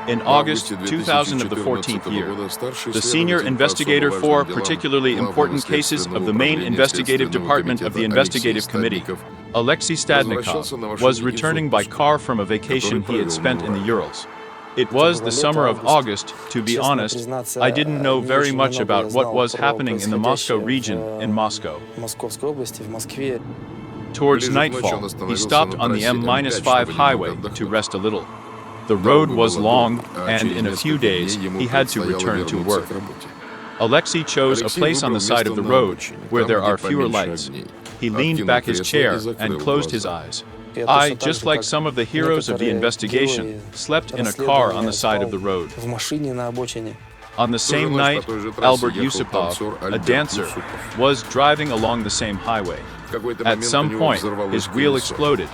In August 2000 of the 14th year, the senior investigator for particularly important cases of the main investigative department of the investigative committee, Alexei Stadnikov, was returning by car from a vacation he had spent in the Urals. It was the summer of August. To be honest, I didn't know very much about what was happening in the Moscow region in Moscow. Towards nightfall, he stopped on the M-5 highway to rest a little. The road was long, and in a few days, he had to return to work. Alexei chose a place on the side of the road where there are fewer lights. He leaned back his chair and closed his eyes. I, just like some of the heroes of the investigation, slept in a car on the side of the road. On the same night, Albert Yusupov, a dancer, was driving along the same highway. At some point, his wheel exploded.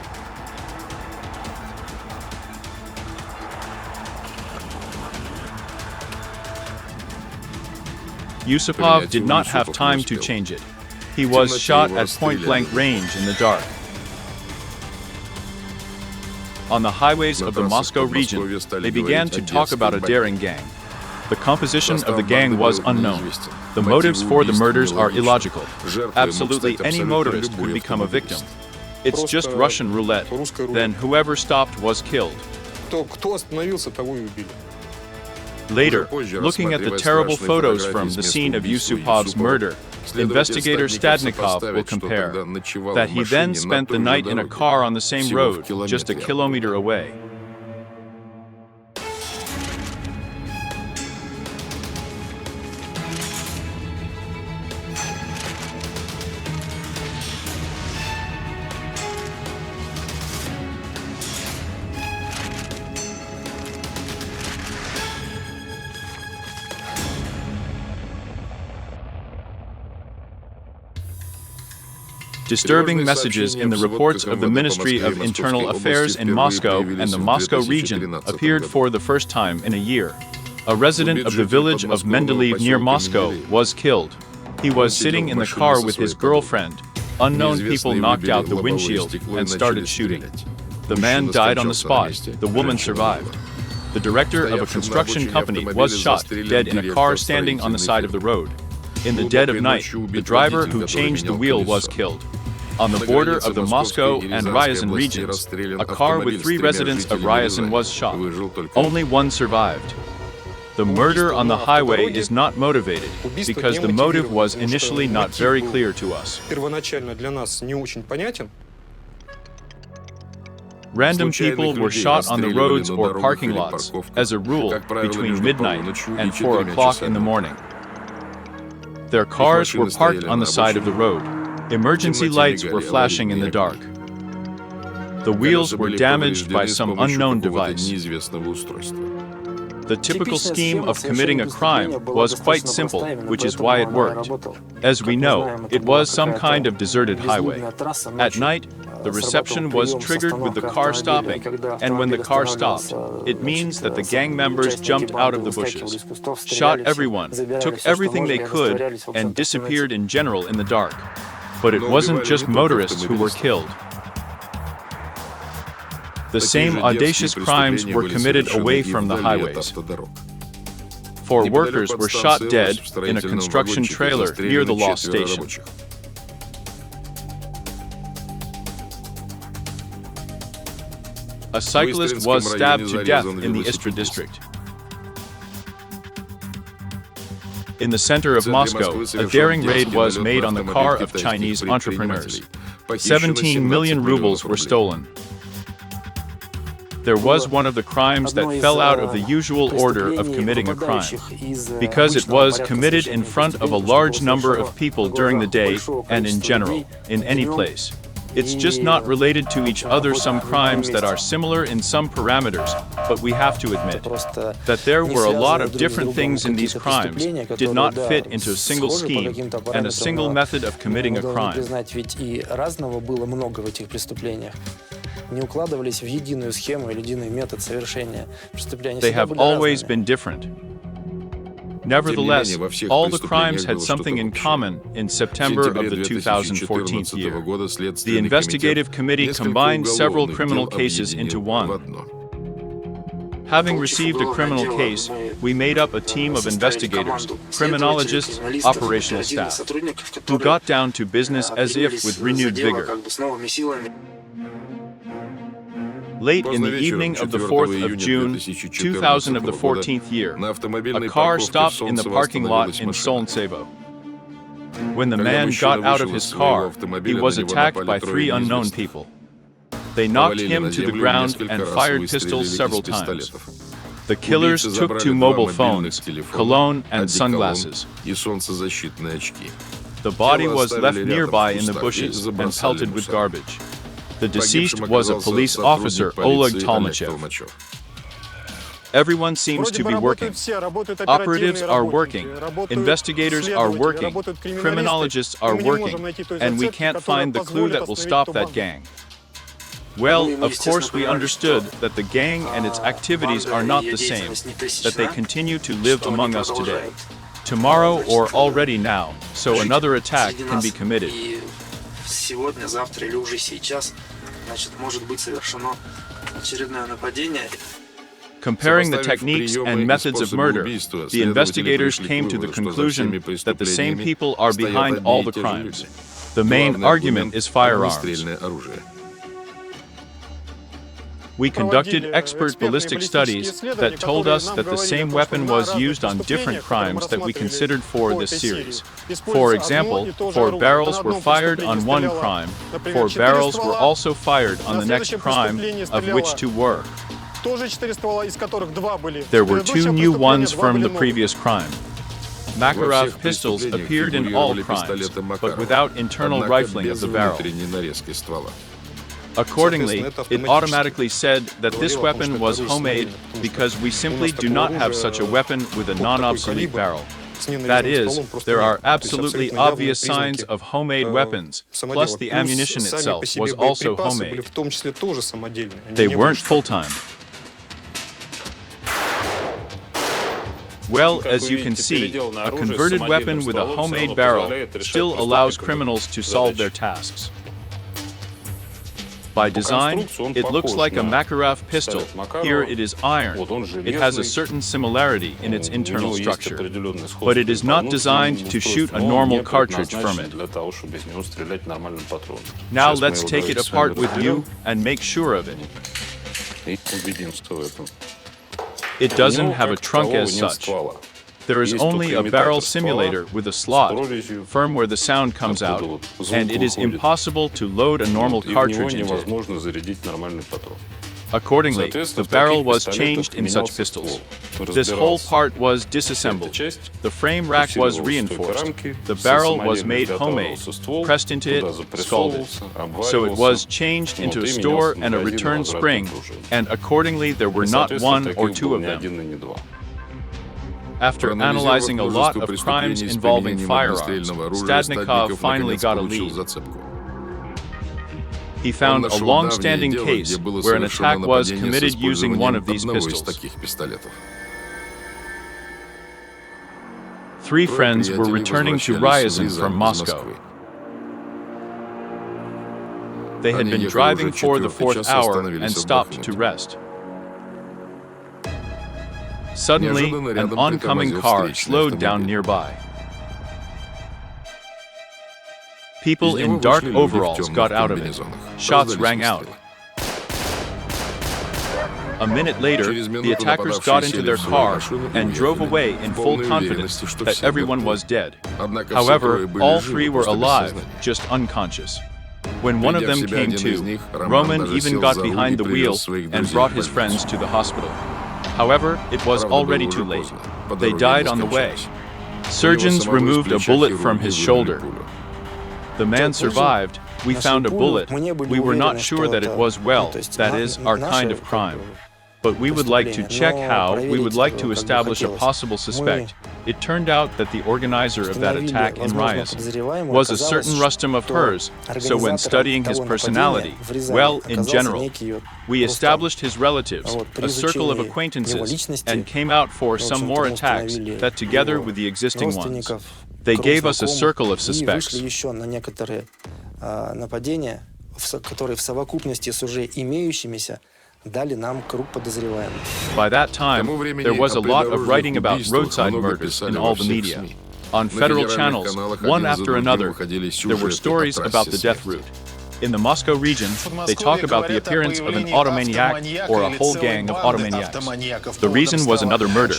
Yusupov did not have time to change it. He was shot at point-blank range in the dark. On the highways of the Moscow region, they began to talk about a daring gang. The composition of the gang was unknown. The motives for the murders are illogical. Absolutely any motorist could become a victim. It's just Russian roulette. Then whoever stopped was killed. Later, looking at the terrible photos from the scene of Yusupov's murder, investigator Stadnikov will compare that he then spent the night in a car on the same road, just a kilometer away. Disturbing messages in the reports of the Ministry of Internal Affairs in Moscow and the Moscow region appeared for the first time in a year. A resident of the village of Mendeleev near Moscow was killed. He was sitting in the car with his girlfriend. Unknown people knocked out the windshield and started shooting. The man died on the spot. The woman survived. The director of a construction company was shot dead in a car standing on the side of the road. In the dead of night, the driver who changed the wheel was killed. On the border of the Moscow and Ryazan regions, a car with 3 residents of Ryazan was shot. Only one survived. The murder on the highway is not motivated because the motive was initially not very clear to us. Random people were shot on the roads or parking lots, as a rule, between midnight and 4 o'clock in the morning. Their cars were parked on the side of the road. Emergency lights were flashing in the dark. The wheels were damaged by some unknown device. The typical scheme of committing a crime was quite simple, which is why it worked. As we know, it was some kind of deserted highway. At night, the reception was triggered with the car stopping, and when the car stopped, it means that the gang members jumped out of the bushes, shot everyone, took everything they could, and disappeared in general in the dark. But it wasn't just motorists who were killed. The same audacious crimes were committed away from the highways. 4 workers were shot dead in a construction trailer near the lost station. A cyclist was stabbed to death in the Istra district. In the center of Moscow, a daring raid was made on the car of Chinese entrepreneurs. 17 million rubles were stolen. There was one of the crimes that fell out of the usual order of committing a crime, because it was committed in front of a large number of people during the day and in general, in any place. It's just not related to each other. Some crimes that are similar in some parameters, but we have to admit that there were a lot of different things in these crimes did not fit into a single scheme and a single method of committing a crime. They have always been different. Nevertheless, all the crimes had something in common in September of the 2014 year. The investigative committee combined several criminal cases into one. Having received a criminal case, we made up a team of investigators, criminologists, operational staff, who got down to business as if with renewed vigor. Late in the evening of the 4th of June, 2000 of the 14th year, a car stopped in the parking lot in Solncevo. When the man got out of his car, he was attacked by 3 unknown people. They knocked him to the ground and fired pistols several times. The killers took 2 mobile phones, cologne, and sunglasses. The body was left nearby in the bushes and pelted with garbage. The deceased was a police officer, Oleg Tolmachev. Everyone seems to be working. Operatives are working, investigators are working, criminologists are working, and we can't find the clue that will stop that gang. Well, of course we understood that the gang and its activities are not the same, that they continue to live among us today, tomorrow or already now, so another attack can be committed. Сегодня, завтра или уже сейчас, значит, может быть совершено очередное нападение. Comparing the techniques and methods of murder, the investigators came to the conclusion that the same people are behind all the crimes. The main argument is firearms. We conducted expert ballistic studies that told us that the same weapon was used on different crimes that we considered for this series. For example, 4 barrels were fired on one crime, 4 barrels were also fired on the next crime, of which 2 were. There were 2 new ones from the previous crime. Makarov pistols appeared in all crimes, but without internal rifling of the barrel. Accordingly, it automatically said that this weapon was homemade because we simply do not have such a weapon with a non-obsolete barrel. That is, there are absolutely obvious signs of homemade weapons, plus the ammunition itself was also homemade. They weren't full-time. Well, as you can see, a converted weapon with a homemade barrel still allows criminals to solve their tasks. By design, it looks like a Makarov pistol. Here it is iron. It has a certain similarity in its internal structure, but it is not designed to shoot a normal cartridge from it. Now let's take it apart with you and make sure of it. It doesn't have a trunk as such. There is only a barrel simulator with a slot, firm where the sound comes out, and it is impossible to load a normal cartridge into it. Accordingly, the barrel was changed in such pistols. This whole part was disassembled. The frame rack was reinforced. The barrel was made homemade, pressed into it, scalded. So it was changed into a store and a return spring, and accordingly there were not 1 or 2 of them. After analyzing a lot of crimes involving firearms, Stadnikov finally got a lead. He found a long-standing case where an attack was committed using one of these pistols. 3 friends were returning to Ryazan from Moscow. They had been driving for the 4th hour and stopped to rest. Suddenly, an oncoming car slowed down nearby. People in dark overalls got out of it. Shots rang out. A minute later, the attackers got into their car and drove away in full confidence that everyone was dead. However, all 3 were alive, just unconscious. When one of them came to, Roman even got behind the wheel and brought his friends to the hospital. However, it was already too late. They died on the way. Surgeons removed a bullet from his shoulder. The man survived. We found a bullet. We were not sure that it was, well, that is, our kind of crime. But we would like to check how, we would like to establish a possible suspect. It turned out that the organizer of that attack in Ryazan was a certain Rustam of hers, so when studying his personality, well, in general, we established his relatives, a circle of acquaintances, and came out for some more attacks that together with the existing ones. They gave us a circle of suspects. Нападения, которые в совокупности с уже имеющимися дали нам круг подозреваемых. By that time, there was a lot of writing about roadside murders in all the media. On federal channels, one after another, there were stories about the death route. In the Moscow region, they talk about the appearance of an automaniac or a whole gang of automaniacs. The reason was another murder.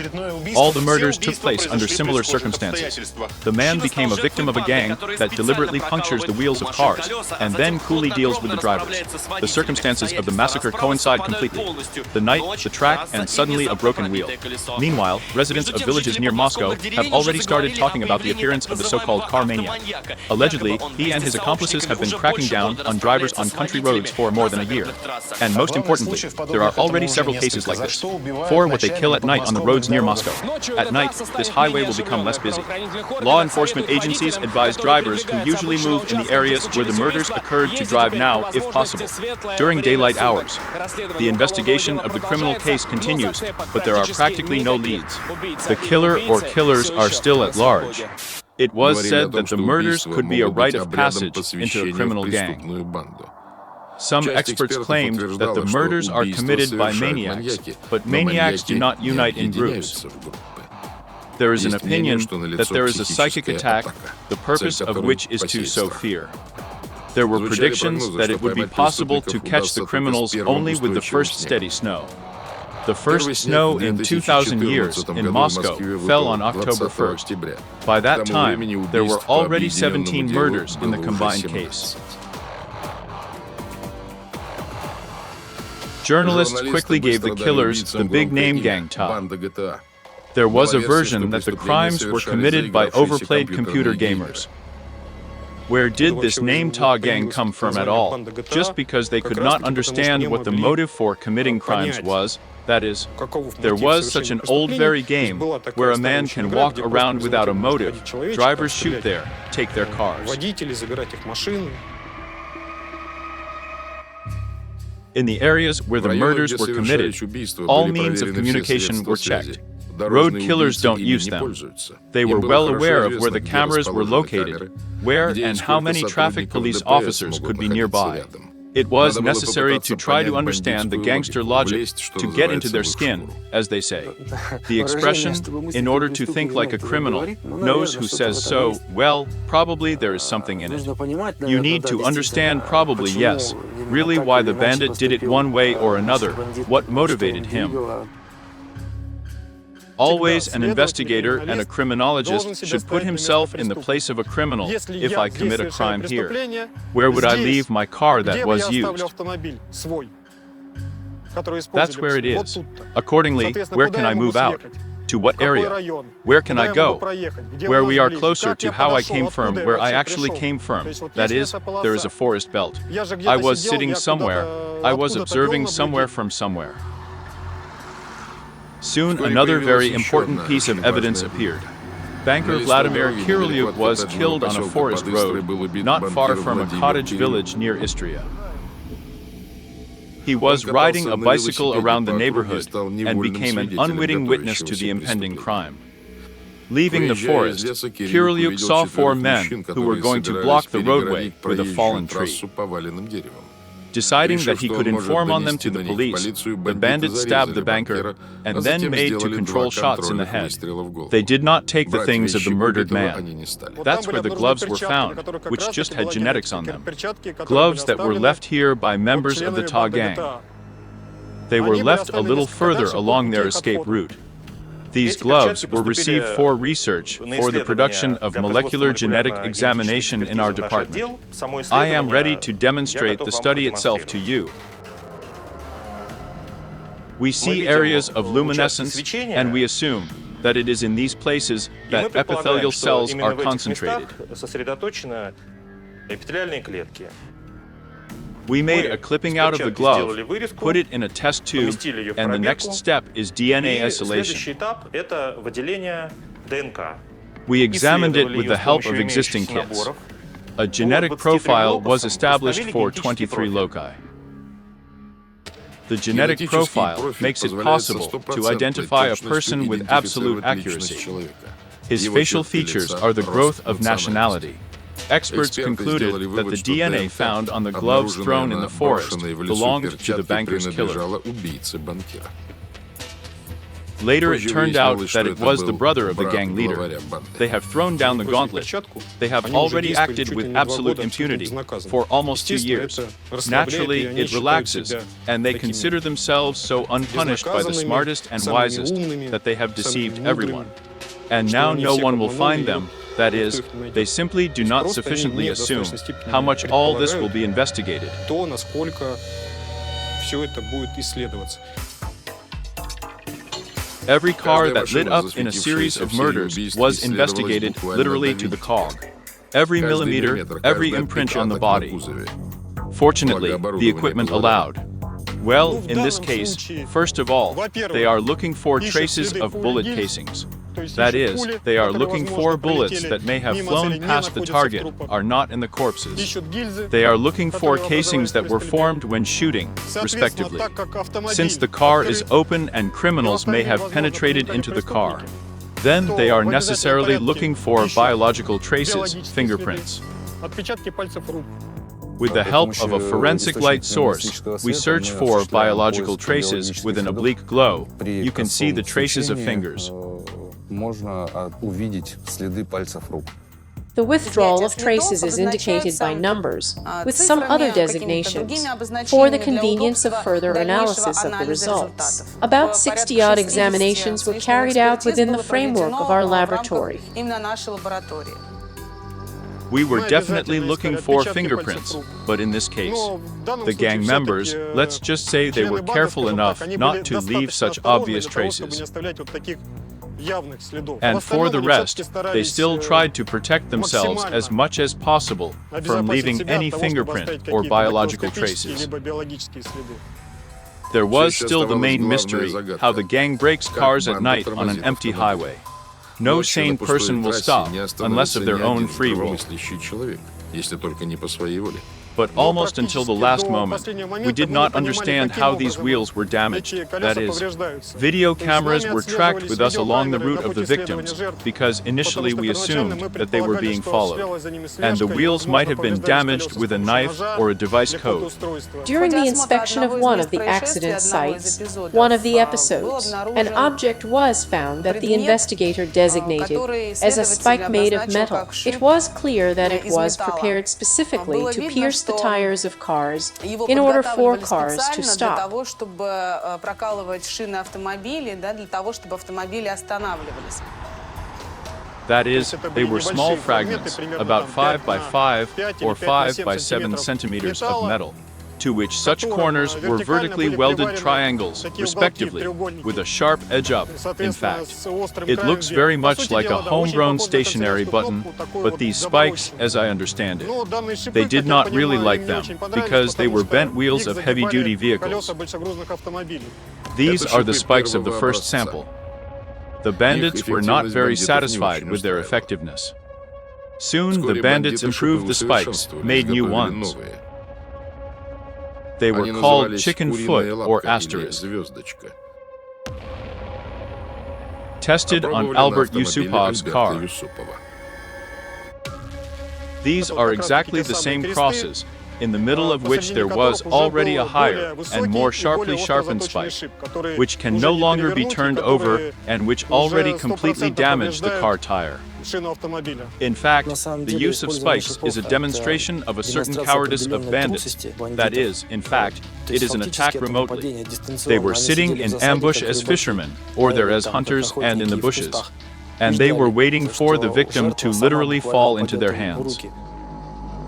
All the murders took place under similar circumstances. The man became a victim of a gang that deliberately punctures the wheels of cars and then coolly deals with the drivers. The circumstances of the massacre coincide completely. The night, the track, and suddenly a broken wheel. Meanwhile, residents of villages near Moscow have already started talking about the appearance of the so-called car maniac. Allegedly, he and his accomplices have been cracking down on drivers on country roads for more than a year. And most importantly, there are already several cases like this. For what they kill at night on the roads near Moscow. At night, this highway will become less busy. Law enforcement agencies advise drivers who usually move in the areas where the murders occurred to drive now, if possible, during daylight hours. The investigation of the criminal case continues, but there are practically no leads. The killer or killers are still at large. It was said that the murders could be a rite of passage into a criminal gang. Some experts claimed that the murders are committed by maniacs, but maniacs do not unite in groups. There is an opinion that there is a psychic attack, the purpose of which is to sow fear. There were predictions that it would be possible to catch the criminals only with the first steady snow. The first snow in 2,000 years in Moscow fell on October 1st. By that time, there were already 17 murders in the combined case. Journalists quickly gave the killers the big name gang tag. There was a version that the crimes were committed by overplayed computer gamers. Where did this name Ta gang come from at all? Just because they could not understand what the motive for committing crimes was, that is, there was such an old very game where a man can walk around without a motive, drivers shoot there, take their cars. In the areas where the murders were committed, all means of communication were checked. Road killers don't use them. They were well aware of where the cameras were located, where and how many traffic police officers could be nearby. It was necessary to try to understand the gangster logic, to get into their skin, as they say. The expression, in order to think like a criminal, knows who says so, well, probably there is something in it. You need to understand probably, yes, really why the bandit did it one way or another, what motivated him. Always an investigator and a criminologist should put himself in the place of a criminal. If I commit a crime here, where would I leave my car that was used? That's where it is. Accordingly, where can I move out? To what area? Where can I go? Where we are closer to how I came from, where I actually came from. That is, there is a forest belt. I was sitting somewhere. I was observing somewhere from somewhere. Soon another very important piece of evidence appeared. Banker Vladimir Kirilyuk was killed on a forest road, not far from a cottage village near Istria. He was riding a bicycle around the neighborhood and became an unwitting witness to the impending crime. Leaving the forest, Kirilyuk saw 4 men who were going to block the roadway with a fallen tree. Deciding that he could inform on them to the police, the bandits stabbed the banker and then made 2 control shots in the head. They did not take the things of the murdered man. That's where the gloves were found, which just had genetics on them. Gloves that were left here by members of the Ta gang. They were left a little further along their escape route. These gloves were received for research for the production of molecular genetic examination in our department. I am ready to demonstrate the study itself to you. We see areas of luminescence, and we assume that it is in these places that epithelial cells are concentrated. We made a clipping out of the glove, put it in a test tube, and the next step is DNA isolation. We examined it with the help of existing kits. A genetic profile was established for 23 loci. The genetic profile makes it possible to identify a person with absolute accuracy. His facial features are the growth of nationality. Experts concluded that the DNA found on the gloves thrown in the forest belonged to the banker's killer. Later, it turned out that it was the brother of the gang leader. They have thrown down the gauntlet. They have already acted with absolute impunity for almost 2 years. Naturally, it relaxes, and they consider themselves so unpunished by the smartest and wisest that they have deceived everyone. And now no one will find them. That is, they simply do not sufficiently assume how much all this will be investigated. Every car that lit up in a series of murders was investigated literally to the cog. Every millimeter, every imprint on the body. Fortunately, the equipment allowed. Well, in this case, first of all, they are looking for traces of bullet casings. That is, they are looking for bullets that may have flown past the target, are not in the corpses. They are looking for casings that were formed when shooting, respectively. Since the car is open and criminals may have penetrated into the car, then they are necessarily looking for biological traces, fingerprints. With the help of a forensic light source, we search for biological traces with an oblique glow. You can see the traces of fingers. The withdrawal of traces is indicated by numbers, with some other designations, for the convenience of further analysis of the results. About 60-odd examinations were carried out within the framework of our laboratory. We were definitely looking for fingerprints, but in this case, the gang members, let's just say they were careful enough not to leave such obvious traces. And for the rest, they still tried to protect themselves as much as possible from leaving any fingerprint or biological traces. There was still the main mystery, how the gang breaks cars at night on an empty highway. No sane person will stop unless of their own free will. But almost until the last moment, we did not understand how these wheels were damaged. That is, video cameras were tracked with us along the route of the victims, because initially we assumed that they were being followed, and the wheels might have been damaged with a knife or a device code. During the inspection of one of the accident sites, one of the episodes, an object was found that the investigator designated as a spike made of metal. It was clear that it was prepared specifically to pierce the tires of cars in order for cars to stop. That is, they were small fragments, about 5 by 5 or 5 by 7 centimeters of metal, to which such corners were vertically welded triangles, respectively, with a sharp edge up. In fact, it looks very much like a homegrown stationary button, but these spikes, as I understand it, they did not really like them, because they were bent wheels of heavy-duty vehicles. These are the spikes of the first sample. The bandits were not very satisfied with their effectiveness. Soon, the bandits improved the spikes, made new ones. They were called chicken foot or asterisk. Tested on Albert Yusupov's car. These are exactly the same crosses, in the middle of which there was already a higher and more sharply sharpened spike, which can no longer be turned over and which already completely damaged the car tire. In fact, the use of spikes is a demonstration of a certain cowardice of bandits. That is, in fact, it is an attack remotely. They were sitting in ambush as fishermen, or there as hunters and in the bushes, and they were waiting for the victim to literally fall into their hands.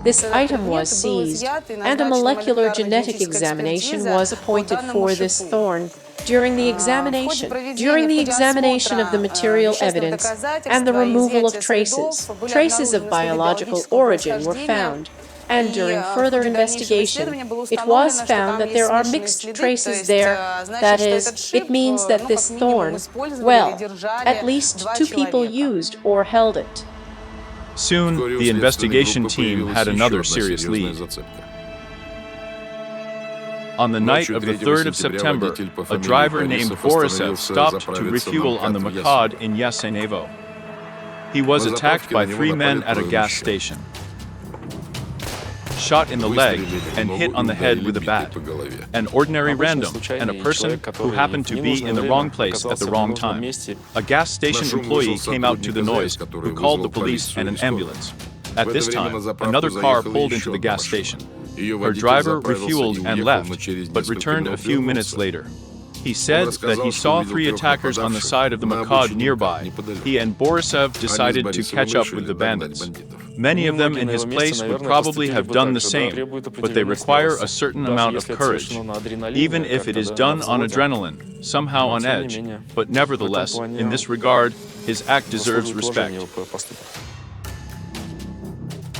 This item was seized, and a molecular genetic examination was appointed for this thorn. During the examination of the material evidence and the removal of traces of biological origin were found. And during further investigation, it was found that there are mixed traces there. That is, it means that this thorn, well, at least 2 people used or held it. Soon, the investigation team had another serious lead. On the night of the 3rd of September, a driver named Borisev stopped to refuel on the Makad in Yasenevo. He was attacked by 3 men at a gas station. shot in the leg, and hit on the head with a bat. An ordinary random, and a person who happened to be in the wrong place at the wrong time. A gas station employee came out to the noise, who called the police and an ambulance. At this time, another car pulled into the gas station. Her driver refueled and left, but returned a few minutes later. He said that he saw 3 attackers on the side of the Makad nearby. He and Borisev decided to catch up with the bandits. Many of them in his place would probably have done the same, but they require a certain amount of courage, even if it is done on adrenaline, somehow on edge. But nevertheless, in this regard, his act deserves respect.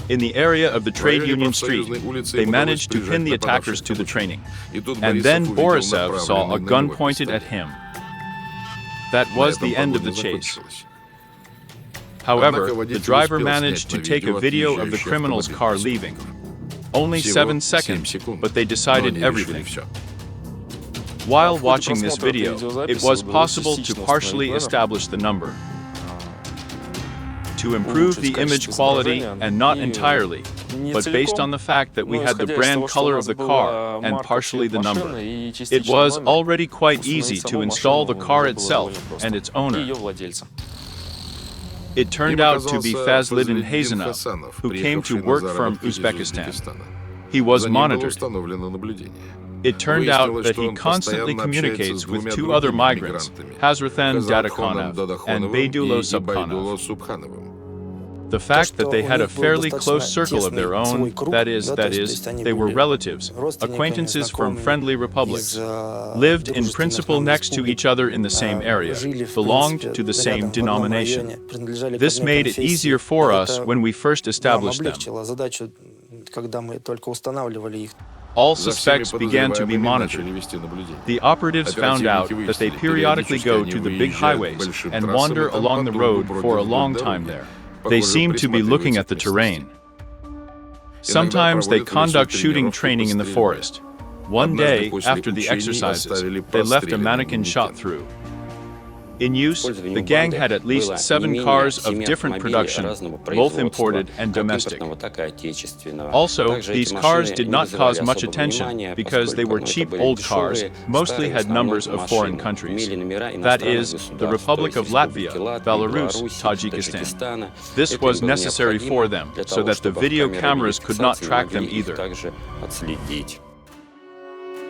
In the area of the trade union street, they managed to pin the attackers to the training. And then Borisev saw a gun pointed at him. That was the end of the chase. However, the driver managed to take a video of the criminal's car leaving. Only 7 seconds, but they decided everything. While watching this video, it was possible to partially establish the number. To improve the image quality, and not entirely, but based on the fact that we had the brand color of the car and partially the number. It was already quite easy to install the car itself and its owner. It turned out to be Fazlidin Hasanov, who came to work from Uzbekistan. He was monitored. It turned out that he constantly communicates with 2 other migrants, Hazrathan Dadakanov and Beydulo Subkhanov. The fact that they had a fairly close circle of their own, that is, they were relatives, acquaintances from friendly republics, lived in principle next to each other in the same area, belonged to the same denomination. This made it easier for us when we first established them. All suspects began to be monitored. The operatives found out that they periodically go to the big highways and wander along the road for a long time there. They seem to be looking at the terrain. Sometimes they conduct shooting training in the forest. One day, after the exercises, they left a mannequin shot through. In use, the gang had at least 7 cars of different production, both imported and domestic. Also, these cars did not cause much attention because they were cheap old cars, mostly had numbers of foreign countries. That is, the Republic of Latvia, Belarus, Tajikistan. This was necessary for them, so that the video cameras could not track them either.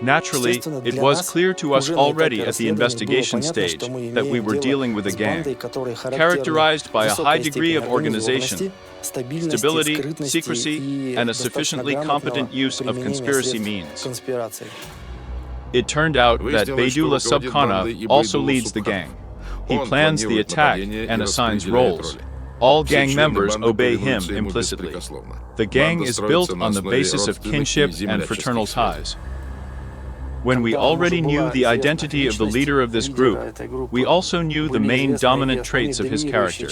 Naturally, it was clear to us already at the investigation stage that we were dealing with a gang, characterized by a high degree of organization, stability, secrecy, and a sufficiently competent use of conspiracy means. It turned out that Beydulo Subkhanov also leads the gang. He plans the attack and assigns roles. All gang members obey him implicitly. The gang is built on the basis of kinship and fraternal ties. When we already knew the identity of the leader of this group, we also knew the main dominant traits of his character,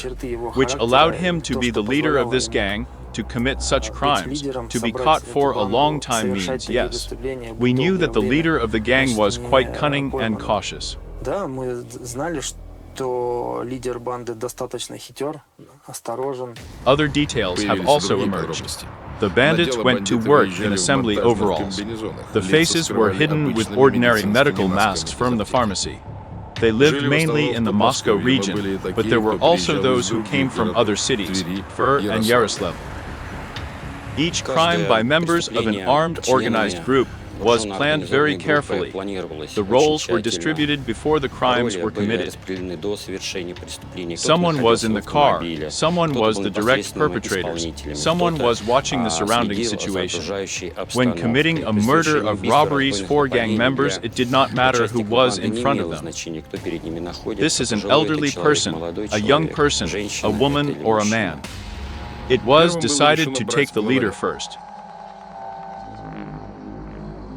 which allowed him to be the leader of this gang, to commit such crimes, to be caught for a long time means, yes. We knew that the leader of the gang was quite cunning and cautious. Other details have also emerged. The bandits went to work in assembly overalls. The faces were hidden with ordinary medical masks from the pharmacy. They lived mainly in the Moscow region, but there were also those who came from other cities, Fur and Yaroslavl. Each crime by members of an armed organized group was planned very carefully. The roles were distributed before the crimes were committed. Someone was in the car, someone was the direct perpetrators, someone was watching the surrounding situation. When committing a murder of robberies for gang members, it did not matter who was in front of them. This is an elderly person, a young person, a woman, or a man. It was decided to take the leader first.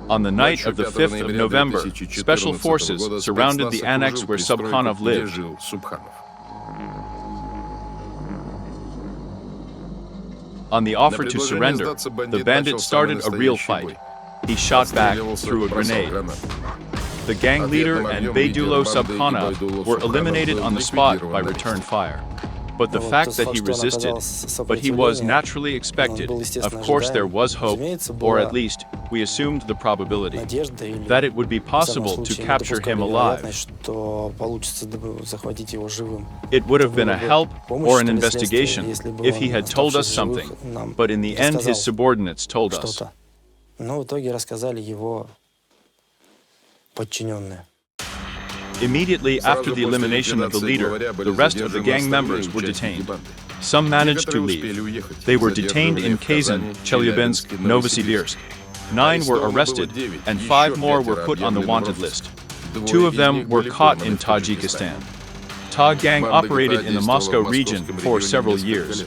On the night of the 5th of November, special forces surrounded the annex where Subkhanov lived. On the offer to surrender, the bandit started a real fight. He shot back through a grenade. The gang leader and Beydulo Subkhanov were eliminated on the spot by return fire. But the fact that he resisted, but he was naturally expected, of course there was hope, or at least we assumed the probability, that it would be possible to capture him alive. It would have been a help or an investigation if he had told us something, but in the end his subordinates told us. Immediately after the elimination of the leader, the rest of the gang members were detained. Some managed to leave. They were detained in Kazan, Chelyabinsk, Novosibirsk. 9 were arrested, and 5 more were put on the wanted list. 2 of them were caught in Tajikistan. Ta gang operated in the Moscow region for several years.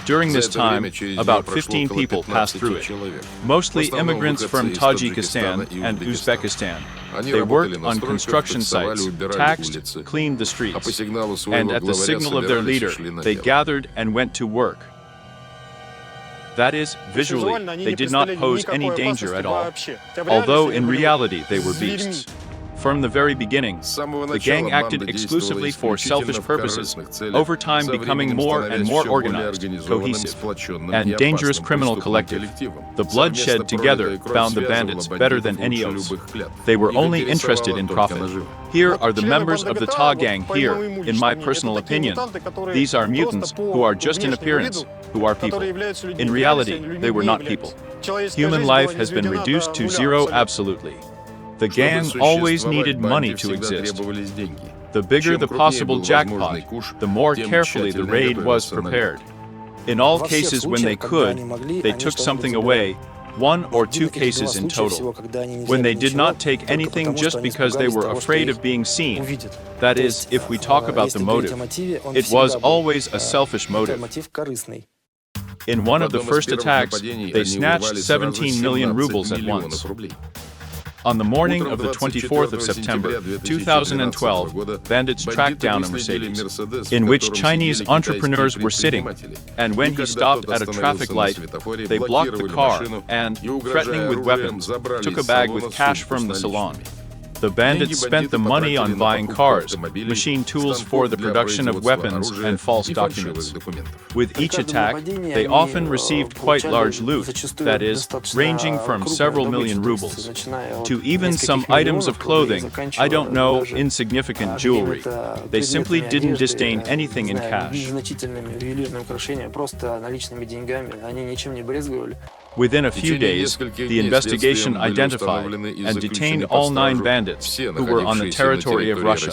During this time, about 15 people passed through it, mostly immigrants from Tajikistan and Uzbekistan. They worked on construction sites, taxed, cleaned the streets, and at the signal of their leader, they gathered and went to work. That is, visually, they did not pose any danger at all, although in reality they were beasts. From the very beginning, the gang acted exclusively for selfish purposes, over time becoming more and more organized, cohesive, and dangerous criminal collective. The blood shed together bound the bandits better than any oaths. They were only interested in profit. Here are the members of the Ta gang here, in my personal opinion. These are mutants who are just in appearance, who are people. In reality, they were not people. Human life has been reduced to zero absolutely. The gang always needed money to exist. The bigger the possible jackpot, the more carefully the raid was prepared. In all cases when they could, they took something away, 1 or 2 cases in total. When they did not take anything just because they were afraid of being seen, that is, if we talk about the motive, it was always a selfish motive. In one of the first attacks, they snatched 17 million rubles at once. On the morning of the 24th of September, 2012, bandits tracked down a Mercedes, in which Chinese entrepreneurs were sitting, and when he stopped at a traffic light, they blocked the car and, threatening with weapons, took a bag with cash from the salon. The bandits spent the money on buying cars, machine tools for the production of weapons, and false documents. With each attack, they often received quite large loot, that is, ranging from several million rubles to even some items of clothing, I don't know, insignificant jewelry. They simply didn't disdain anything in cash. Within a few days, the investigation identified and detained all 9 bandits who were on the territory of Russia.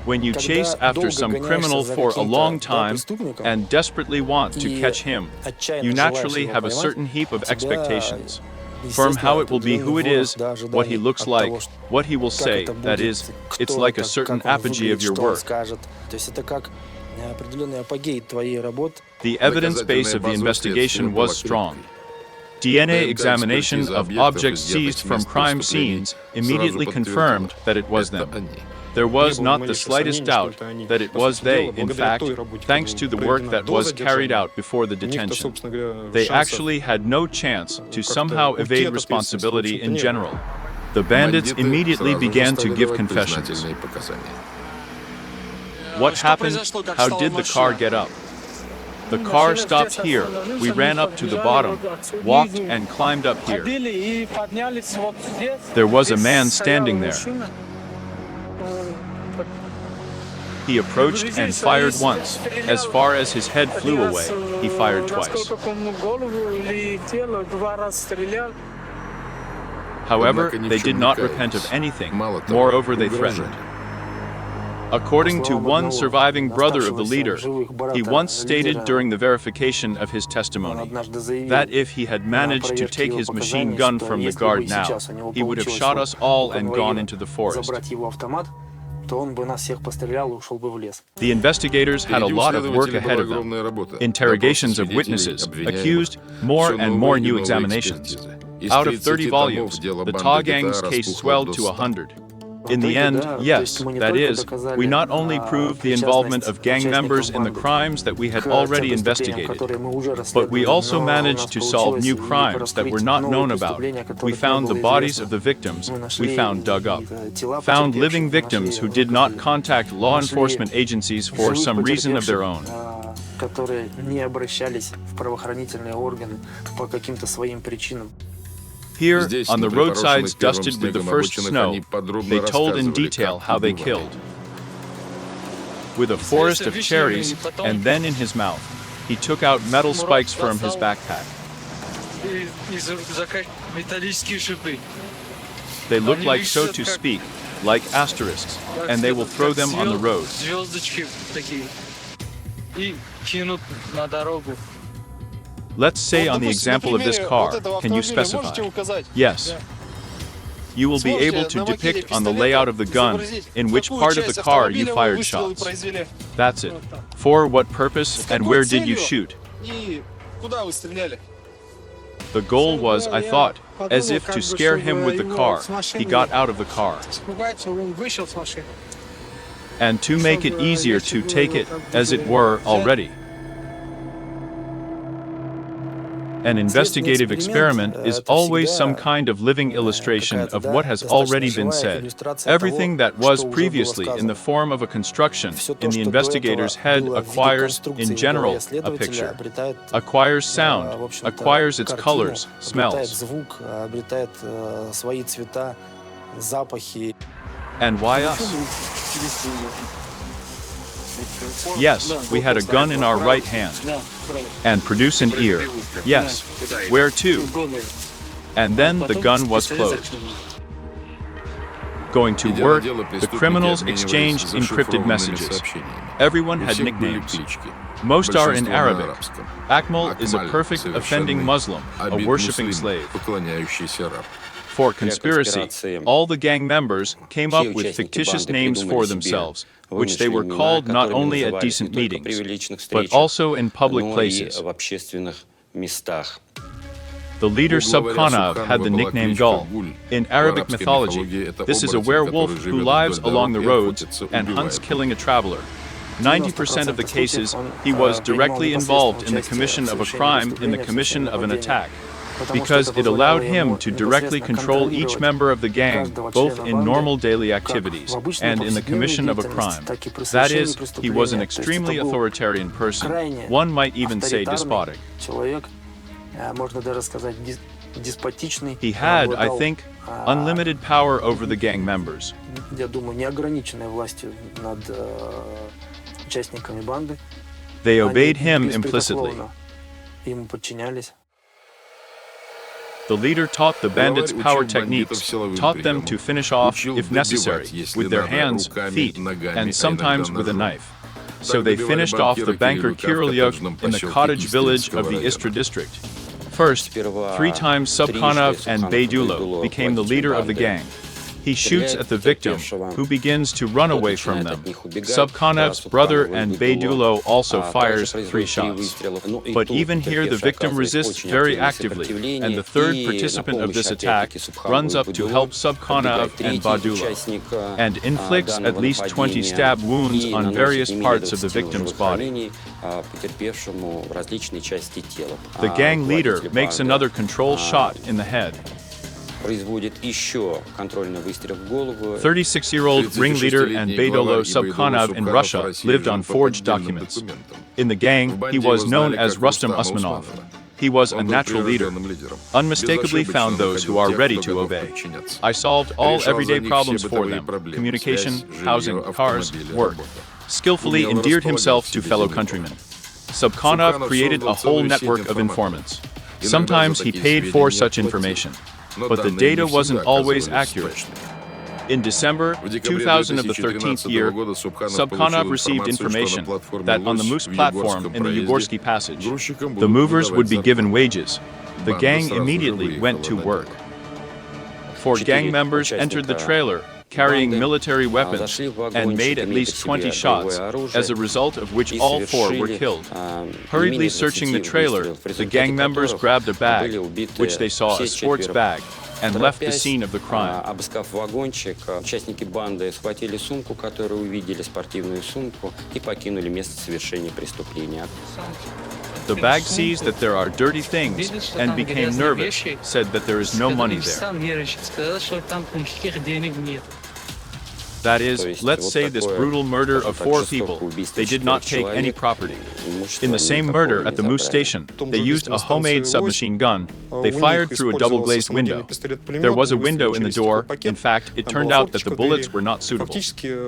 When you chase after some criminal for a long time and desperately want to catch him, you naturally have a certain heap of expectations. From how it will be, who it is, what he looks like, what he will say, that is, it's like a certain apogee of your work. The evidence base of the investigation was strong. DNA examination of objects seized from crime scenes immediately confirmed that it was them. There was not the slightest doubt that it was they, in fact, thanks to the work that was carried out before the detention. They actually had no chance to somehow evade responsibility in general. The bandits immediately began to give confessions. What happened? How did the car get up? The car stopped here. We ran up to the bottom, walked and climbed up here. There was a man standing there. He approached and fired once. As far as his head flew away, he fired twice. However, they did not repent of anything. Moreover, they threatened. According to one surviving brother of the leader, he once stated during the verification of his testimony that if he had managed to take his machine gun from the guard now, he would have shot us all and gone into the forest. The investigators had a lot of work ahead of them. Interrogations of witnesses, accused, more and more new examinations. Out of 30 volumes, the Ta gang's case swelled to 100. In the end, yes, that is, we not only proved the involvement of gang members in the crimes that we had already investigated, but we also managed to solve new crimes that were not known about. We found the bodies of the victims, we found dug up, found living victims who did not contact law enforcement agencies for some reason of their own. Которые не обращались в правоохранительные органы по каким-то своим причинам. Here, on the roadsides dusted with the first snow, they told in detail how they killed. With a forest of cherries, and then in his mouth, he took out metal spikes from his backpack. They look like, so to speak, like asterisks, and they will throw them on the road. Let's say on the example of this car, can you specify? Yes. You will be able to depict on the layout of the gun in which part of the car you fired shots. That's it. For what purpose and where did you shoot? The goal was, I thought, as if to scare him with the car, he got out of the car. And to make it easier to take it, as it were, already. An investigative experiment is always some kind of living illustration of what has already been said. Everything that was previously in the form of a construction in the investigator's head acquires, in general, a picture, acquires sound, acquires its colors, smells. And why us? Yes, we had a gun in our right hand. And produce an ear. Yes. Where to? And then the gun was closed. Going to work, the criminals exchanged encrypted messages. Everyone had nicknames. Most are in Arabic. Akmal is a perfect offending Muslim, a worshipping slave. For conspiracy, all the gang members came up with fictitious names for themselves, which they were called not only at decent meetings, but also in public places. The leader Subkhanov had the nickname Gul. In Arabic mythology, this is a werewolf who lives along the roads and hunts, killing a traveler. 90% of the cases, he was directly involved in the commission of a crime, in the commission of an attack, because it allowed him to directly control each member of the gang, both in normal daily activities and in the commission of a crime. That is, he was an extremely authoritarian person, one might even say despotic. He had, I think, unlimited power over the gang members. They obeyed him implicitly. The leader taught the bandits power techniques, taught them to finish off, if necessary, with their hands, feet, and sometimes with a knife. So they finished off the banker Kirilyuk in the cottage village of the Istra district. First, 3 times Subkhanov and Beydulo became the leader of the gang. He shoots at the victim, who begins to run away from them. Subkhanov's brother and Beydulo also fires 3 shots. But even here the victim resists very actively, and the third participant of this attack runs up to help Subkhanov and Beydulo, and inflicts at least 20 stab wounds on various parts of the victim's body. The gang leader makes another control shot in the head. 36-year-old ringleader and Beydulo Subkhanov in Russia lived on forged documents. In the gang, he was known as Rustam Usmanov. He was a natural leader, unmistakably found those who are ready to obey. I solved all everyday problems for them: communication, housing, cars, work. Skillfully endeared himself to fellow countrymen. Subkhanov created a whole network of informants. Sometimes he paid for such information, but the data wasn't always accurate. In December 2000 of the 13th year, Subkhanov received information that on the Moose platform in the Yugorsky Passage, the movers would be given wages. The gang immediately went to work. 4 gang members entered the trailer, carrying military weapons, and made at least 20 shots, as a result of which all 4 were killed. Hurriedly searching the trailer, the gang members grabbed a bag, which they saw a sports bag, and left the scene of the crime. Обыскав вагончик, участники банды схватили сумку, которую увидели, спортивную сумку, и покинули место совершения преступления. The bag sees that there are dirty things and became nervous, said that there is no money there. That is, let's say this brutal murder of 4 people, they did not take any property. In the same murder at the Moose Station, they used a homemade submachine gun. They fired through a double-glazed window. There was a window in the door. In fact, it turned out that the bullets were not suitable.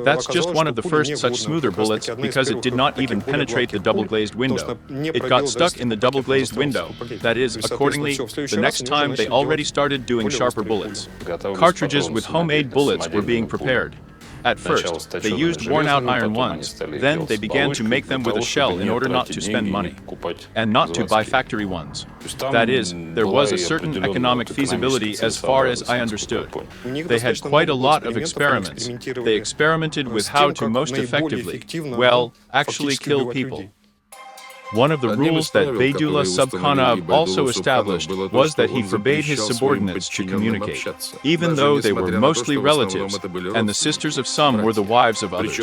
That's just one of the first such smoother bullets because it did not even penetrate the double-glazed window. It got stuck in the double-glazed window. That is, accordingly, the next time they already started doing sharper bullets. Cartridges with homemade bullets were being prepared. At first, they used worn-out iron ones. Then they began to make them with a shell in order not to spend money and not to buy factory ones. That is, there was a certain economic feasibility as far as I understood. They had quite a lot of experiments. They experimented with how to most effectively, well, actually kill people. One of the rules that Beydullah Subkhanov also established was that he forbade his subordinates to communicate, even though they were mostly relatives, and the sisters of some were the wives of others.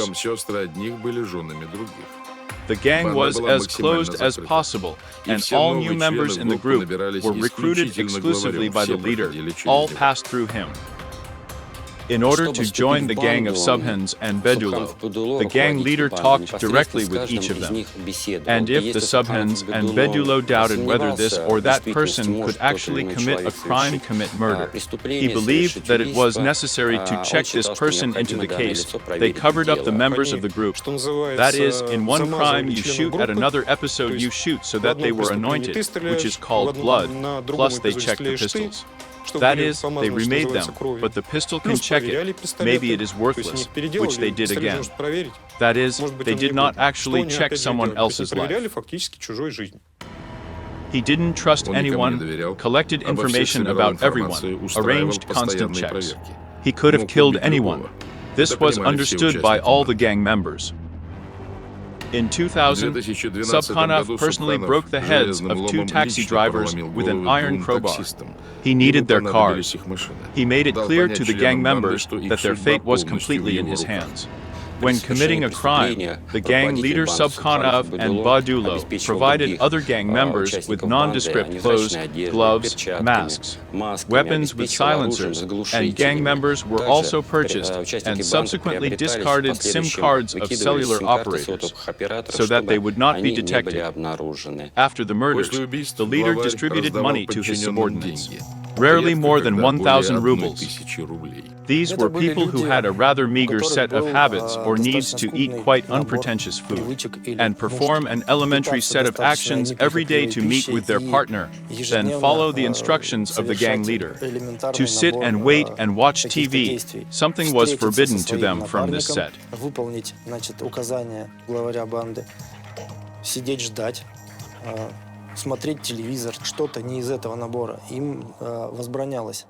The gang was as closed as possible, and all new members in the group were recruited exclusively by the leader. All passed through him. In order to join the gang of Subhans and Beydullah, the gang leader talked directly with each of them. And if the Subhans and Beydullah doubted whether this or that person could actually commit a crime, commit murder, he believed that it was necessary to check this person into the case. They covered up the members of the group. That is, in one crime you shoot, at another episode you shoot so that they were anointed, which is called blood, plus they checked the pistols. That is, they remade them, but the pistol can check it. Maybe it is worthless, which they did again. That is, they did not actually check someone else's life. He didn't trust anyone, collected information about everyone, arranged constant checks. He could have killed anyone. This was understood by all the gang members. In 2000, Subkhanov personally broke the heads of 2 taxi drivers with an iron crowbar. He needed their cars. He made it clear to the gang members that their fate was completely in his hands. When committing a crime, the gang leader Subkhanov and Beydullah provided other gang members with nondescript clothes, gloves, masks, weapons with silencers, and gang members were also purchased and subsequently discarded SIM cards of cellular operators so that they would not be detected. After the murders, the leader distributed money to his subordinates, rarely more than 1,000 rubles. These were people who had a rather meager set of habits or needs to eat quite unpretentious food and perform an elementary set of actions every day to meet with their partner, then follow the instructions of the gang leader. To sit and wait and watch TV, something was forbidden to them from this set. Смотреть телевизор, что-то не из этого набора, им возбранялось.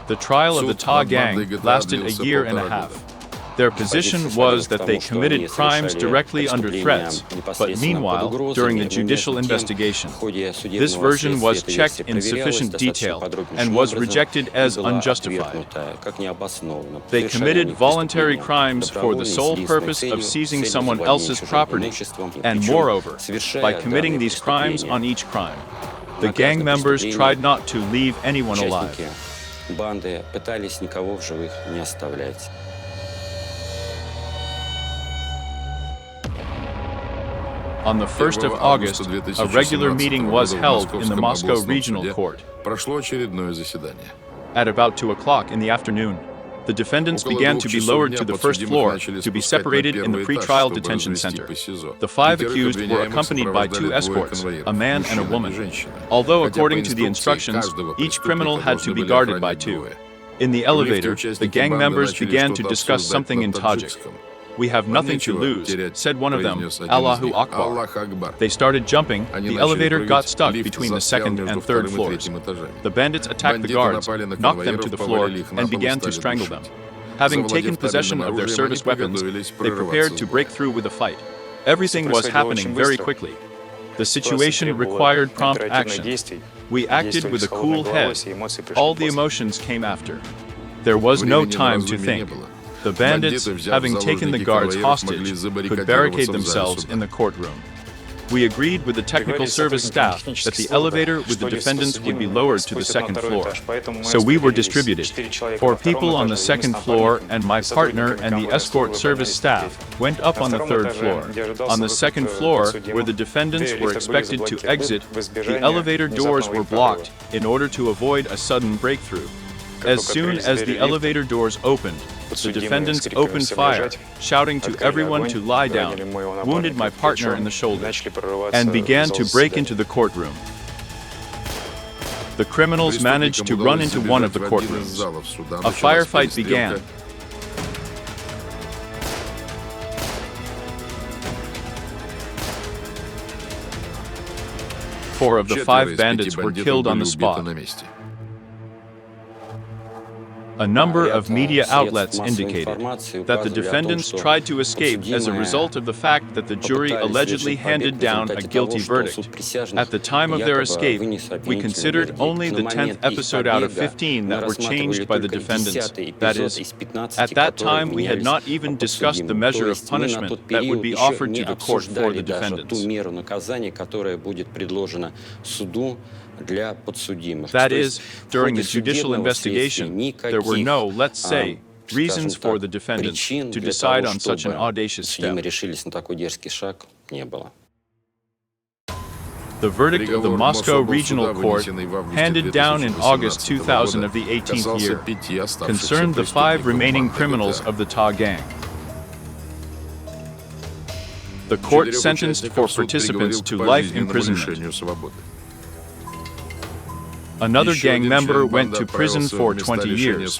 The trial of the Ta gang lasted a year and a half. Their position was that they committed crimes directly under threats, but meanwhile, during the judicial investigation, this version was checked in sufficient detail and was rejected as unjustified. They committed voluntary crimes for the sole purpose of seizing someone else's property, and moreover, by committing these crimes on each crime, the gang members tried not to leave anyone alive. Банды пытались никого в живых не оставлять. On the 1st of August, a regular meeting was held in the Moscow Regional Court. At about 2 o'clock in the afternoon, the defendants began to be lowered to the first floor to be separated in the pre-trial detention center. The 5 accused were accompanied by 2 escorts, a man and a woman. Although according to the instructions, each criminal had to be guarded by 2. In the elevator, the gang members began to discuss something in Tajik. "We have nothing to lose," said one of them, Allahu Akbar. They started jumping. The elevator got stuck between the second and third floors. The bandits attacked the guards, knocked them to the floor, and began to strangle them. Having taken possession of their service weapons, they prepared to break through with a fight. Everything was happening very quickly. The situation required prompt action. We acted with a cool head. All the emotions came after. There was no time to think. The bandits, having taken the guards hostage, could barricade themselves in the courtroom. We agreed with the technical service staff that the elevator with the defendants would be lowered to the second floor. So we were distributed. 4 people on the second floor and my partner and the escort service staff went up on the 3rd floor. On the second floor, where the defendants were expected to exit, the elevator doors were blocked in order to avoid a sudden breakthrough. As soon as the elevator doors opened, the defendants opened fire, shouting to everyone to lie down, wounded my partner in the shoulder, and began to break into the courtroom. The criminals managed to run into one of the courtrooms. A firefight began. 4 of the 5 bandits were killed on the spot. A number of media outlets indicated that the defendants tried to escape as a result of the fact that the jury allegedly handed down a guilty verdict. At the time of their escape, we considered only the 10th episode out of 15 that were changed by the defendants. That is, at that time we had not even discussed the measure of punishment that would be offered to the court for the defendants. That is, during the judicial investigation, there were no, let's say, reasons for the defendants to decide on such an audacious step. The verdict of the Moscow Regional Court, handed down in August 2000 of the 18th year, concerned the 5 remaining criminals of the Ta gang. The court sentenced 4 participants to life imprisonment. Another gang member went to prison for 20 years.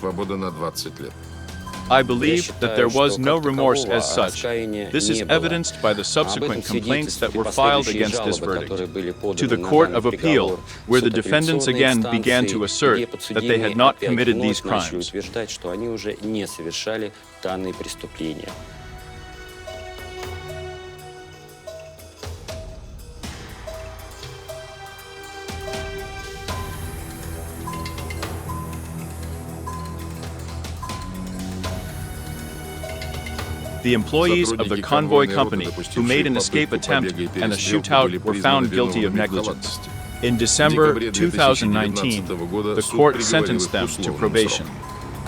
I believe that there was no remorse as such. This is evidenced by the subsequent complaints that were filed against this verdict to the Court of Appeal, where the defendants again began to assert that they had not committed these crimes. The employees of the convoy company who made an escape attempt and a shootout were found guilty of negligence. In December 2019, the court sentenced them to probation.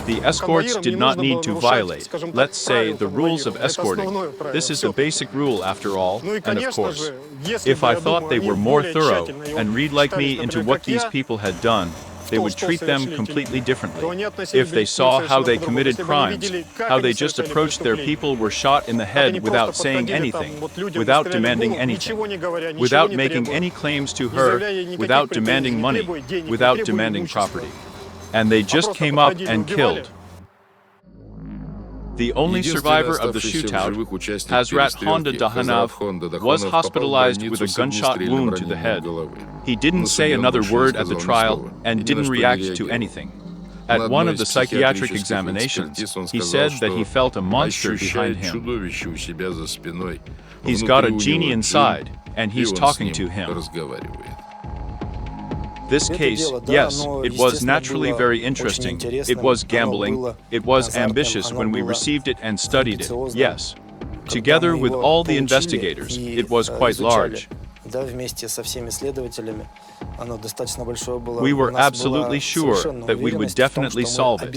The escorts did not need to violate, let's say, the rules of escorting. This is a basic rule after all, and of course, if I thought they were more thorough and read like me into what these people had done, they would treat them completely differently. If they saw how they committed crimes, how they just approached their people, were shot in the head without saying anything, without demanding anything, without making any claims to her, without demanding money, without demanding property. And they just came up and killed. The only survivor of the shootout, Hazrat Honda Dahanav, was hospitalized with a gunshot wound to the head. He didn't say another word at the trial and didn't react to anything. At one of the psychiatric examinations, he said that he felt a monster behind him. He's got a genie inside, and he's talking to him. This case, yes, it was naturally very interesting. It was gambling. It was ambitious when we received it and studied it, yes. Together with all the investigators, it was quite large. We were absolutely sure that we would definitely solve it.